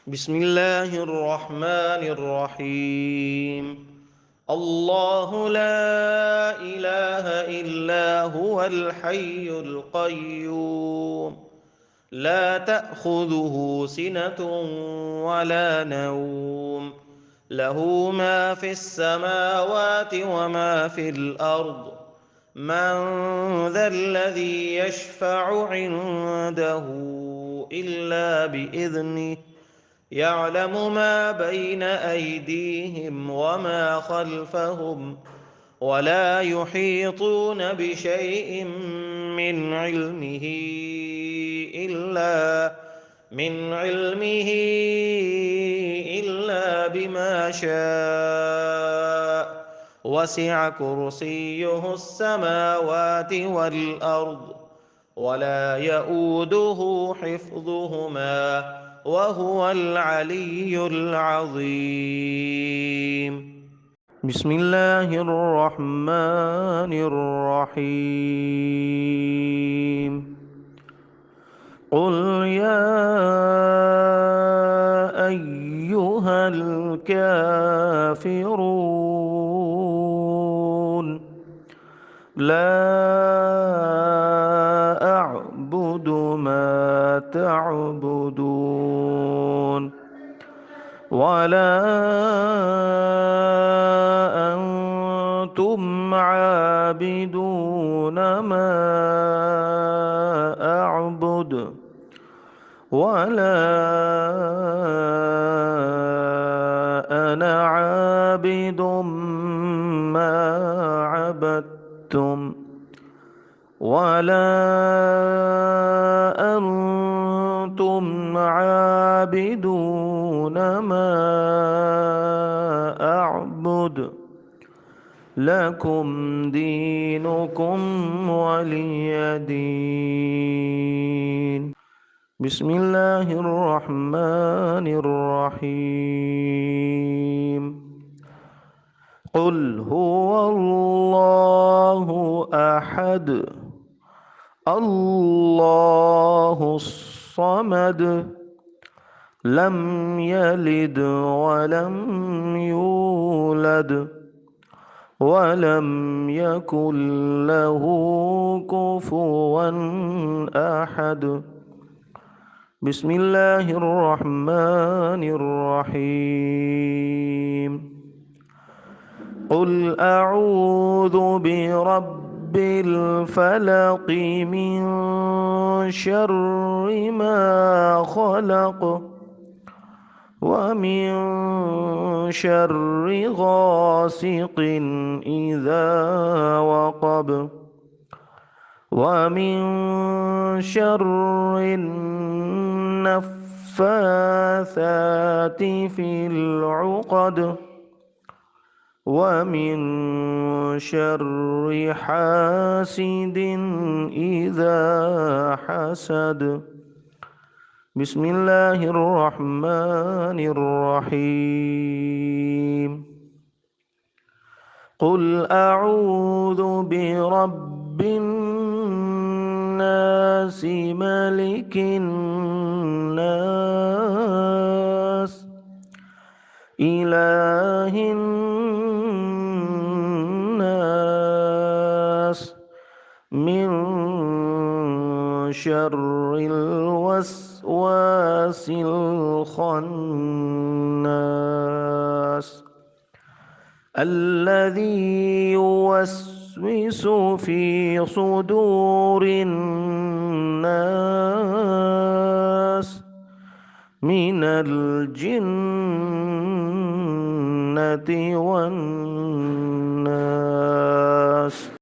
بسم الله الرحمن الرحيم. الله لا إله إلا هو الحي القيوم، لا تأخذه سنة ولا نوم، له ما في السماوات وما في الأرض. من ذا الذي يشفع عنده إلا بإذنه، يعلم ما بين أيديهم وما خلفهم، ولا يحيطون بشيء من علمه إلا بما شاء. وسع كرسيه السماوات والأرض، ولا يئوده حفظهما، وهو العلي العظيم. بسم الله الرحمن الرحيم. قل يا أيها الكافرون، لا أعبد ما تعبدون، ولا أنتم عابدون ما أعبد، ولا أنا عابد ما عبدتم، ولا أنتم عابدون ما أعبد. لكم دينكم ولي دين. بسم الله الرحمن الرحيم. قل هو الله أحد، الله الصمد، لم يلد ولم يولد، ولم يكن له كفوا أحد. بسم الله الرحمن الرحيم. قل أعوذ برب الفلق من شر ما خلق، ومن شر غاسق إذا وقب، ومن شر النفاثات في العقد، ومن شر حاسد إذا حسد. بسم الله الرحمن الرحيم. قل أعوذ برب الناس، ملك الناس، إله الناس، من شر الوسواس الخناس، الذي يوسوس في صدور الناس من الجنة والناس.